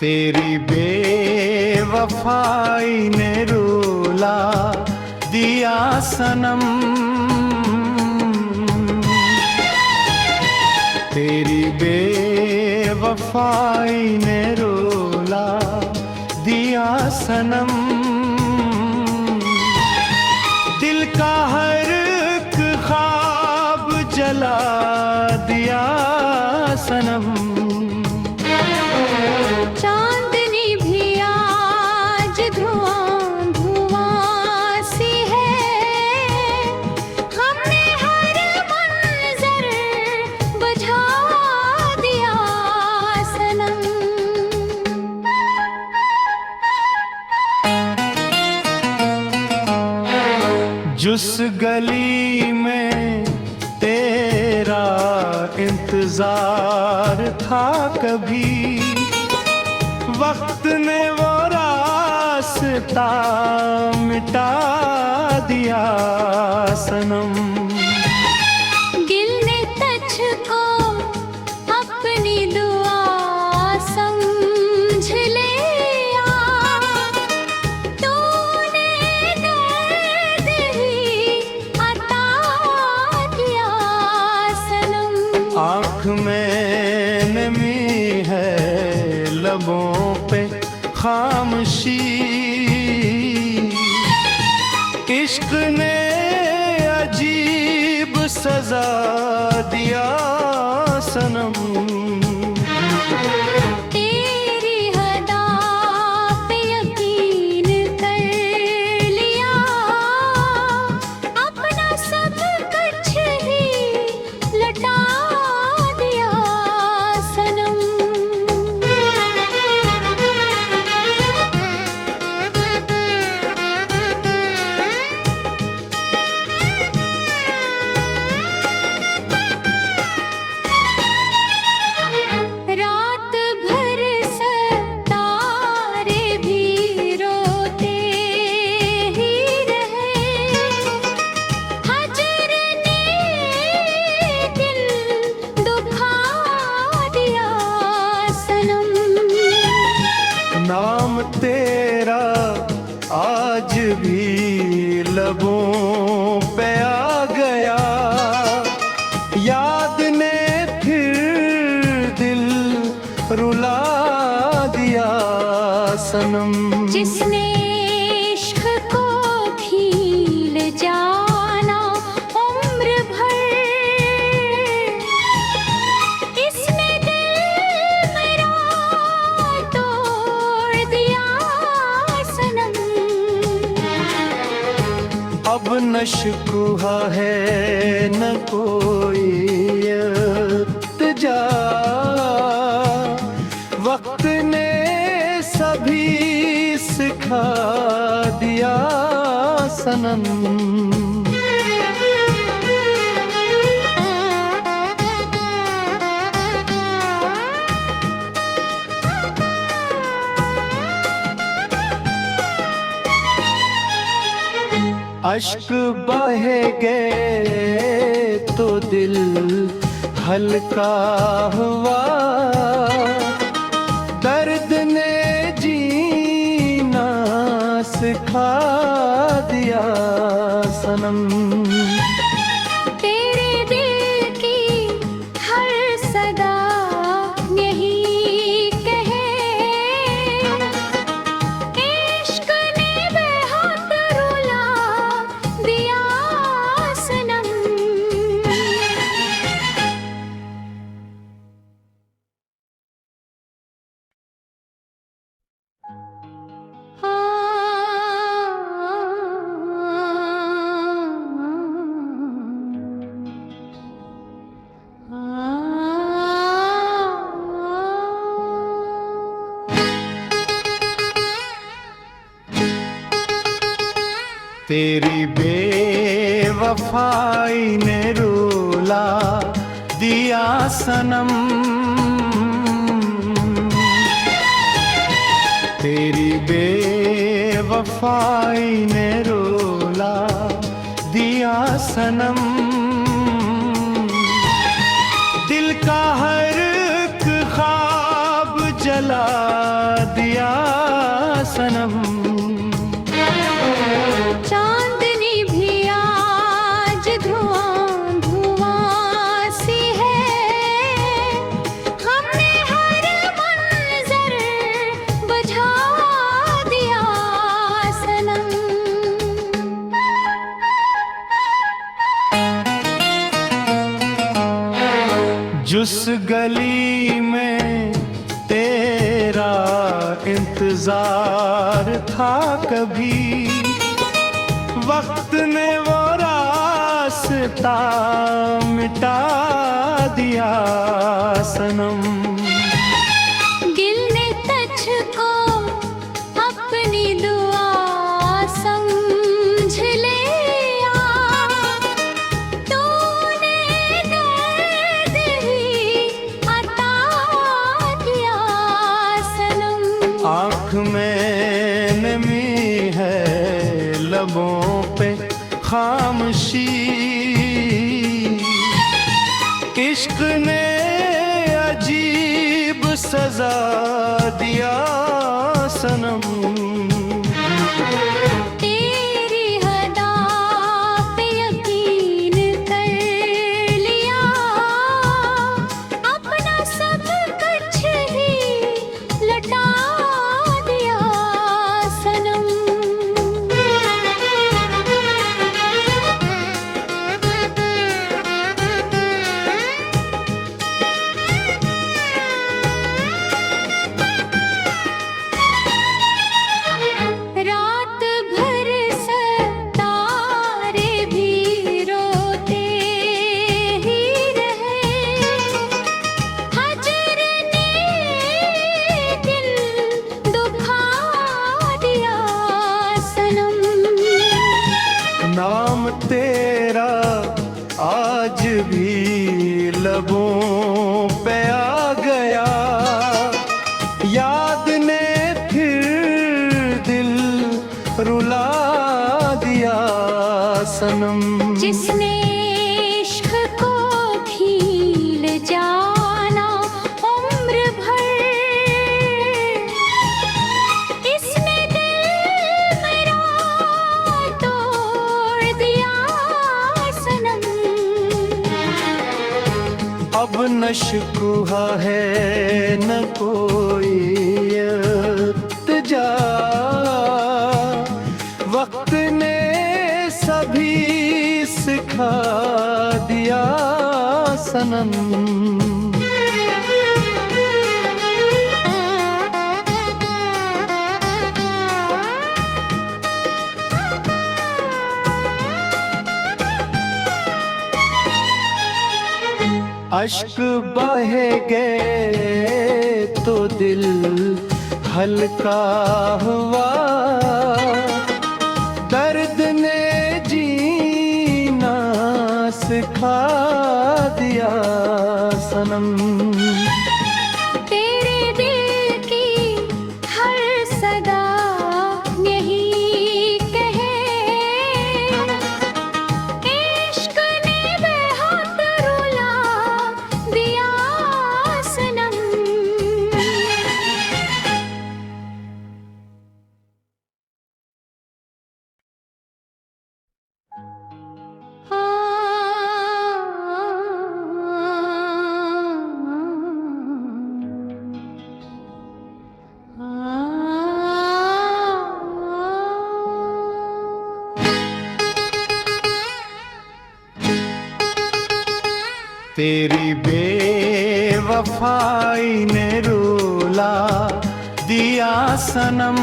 तेरी बेवफाई ने रुला दिया सनम, तेरी बेवफाई ने रुला दिया सनम। दिल का हर एक ख्वाब जला दिया सनम। चांदनी भी आज धुआं धुआं सी है, हमने हर मंजर बुझा दिया सनम। जिस गली में तेरा इंतजार था कभी, वक्त ने वो रास्ता मिटा दिया सनम। दिल ने तुझको अपनी दुआ समझ लिया, तूने दर्द ही अता किया सनम। आँख में नमी है, लबों पे खामोशी, इश्क ने अजीब सजा दिया सनम। तेरी हदा पे यकीन कर लिया, अपना सब कुछ ही लुटा दिया सनम। रात भर सितारे भी रोते ही रहे, हजर ने दिल दुखा दिया सनम। नाम तेरा आज भी लबों पे आ गया, याद ने फिर दिल रुला दिया सनम। जिसने इश्क को खील जाना उम्र भर, इसने दिल मेरा तोड़ दिया सनम। अब न शिकवा है न कोई इल्तिजा, वक्त ने सभी सिखा दिया सनम। अश्क बहेंगे तो दिल हल्का हुआ, दर्द ने जीना सिखा दिया सनम। तेरे दिल की हर सदा यही कहे, इश्क ने बेहद रुला दिया सनम। तेरी बेवफाई ने रुला दिया सनम, तेरी बेवफाई ने रुला दिया सनम। दिल का हर एक ख्वाब जला जिस गली में तेरा इंतजार था कभी, वक्त ने वो रास्ता मिटा दिया सनम। दिल ने तुझको अपनी दुआ समझ लिया, तूने दर्द ही अता किया सनम। आँख में नमी है, लबों पे खामोशी, इश्क ने अजीब सजा दिया सनम। तेरी हदा पे यकीन कर लिया, अपना सब कुछ ही लौटा दिया सनम। रात भर सितारे भी रोते ही रहे, हजर ने दिल दुखा दिया सनम। नाम तेरा आज भी लबों पे आ गया, याद ने फिर दिल रुला दिया सनम। जिसने इश्क को भील जाना उम्र भर, इसने दिल मेरा तोड़ दिया सनम। अब न शिकवा है न कोई इल्तिजा, वक्त ने सभी सिखा दिया सनम। अश्क बहे गए तो दिल हल्का हुआ, दर्द ने जीना सिखा दिया सनम। तेरे दिल की हर सदा यही कहे, इश्क ने बेहद रुला दिया सनम। तेरी बेवफाई ने रुला दिया सनम।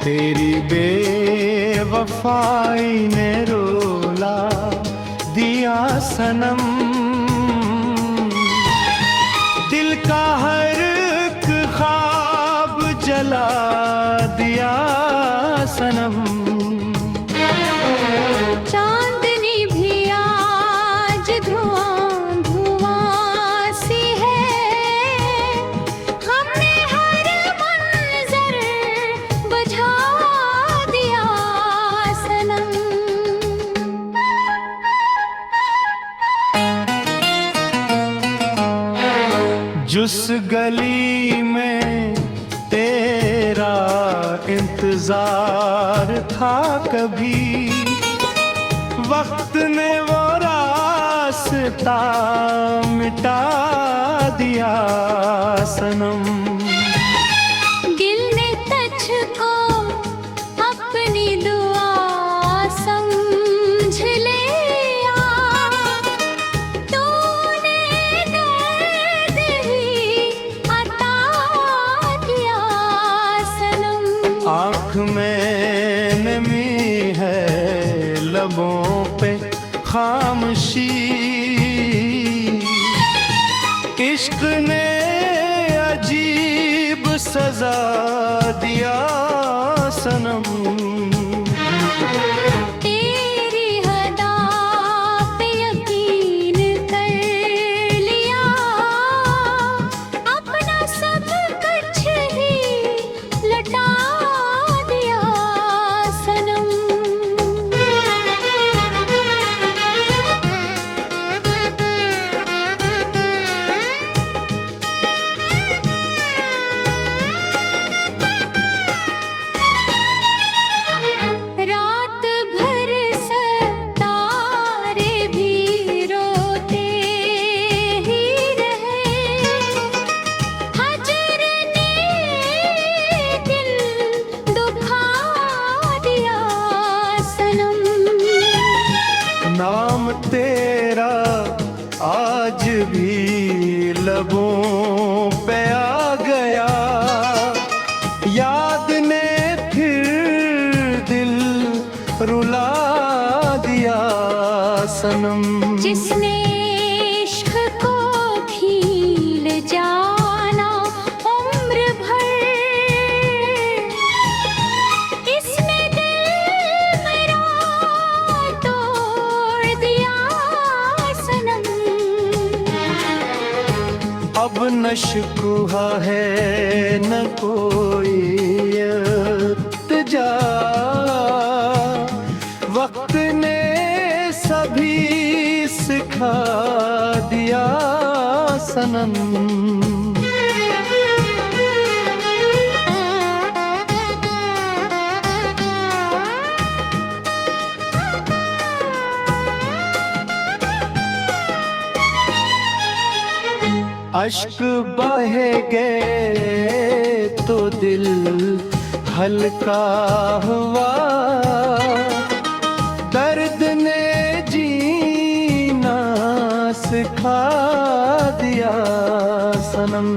तेरी बेवफाई ने रुला दिया सनम। दिल का हर एक ख्वाब जला दिया सनम। चांदनी भी आज धुआं धुआं सी है, हमने हर मंजर बुझा दिया सनम। जिस गली में तेरा इंतजार था कभी, वक्त ने वो रास्ता मिटा दिया सनम। दिल ने तुझको अपनी दुआ समझ लिया, पे खामोशी, इश्क ने अजीब सजा दिया सनम। तेरी हदा पे यकीन कर लिया, अपना सब कुछ ही लौटा दिया सनम। रात भर सितारे भी रोते ही रहे, हजर ने दिल दुखा दिया सनम। नाम तेरा आज भी लबों पे आ गया, याद ने फिर दिल रुला दिया सनम। जिसने इश्क को भील जाना उम्र भर, इसने दिल मेरा तोड़ दिया सनम। अब न शिकवा है न कोई इल्तिजा, वक्त ने सभी सिखा दिया सनम। अश्क बह गए तो दिल हल्का हुआ, दर्द ने जीना सिखा दिया सनम।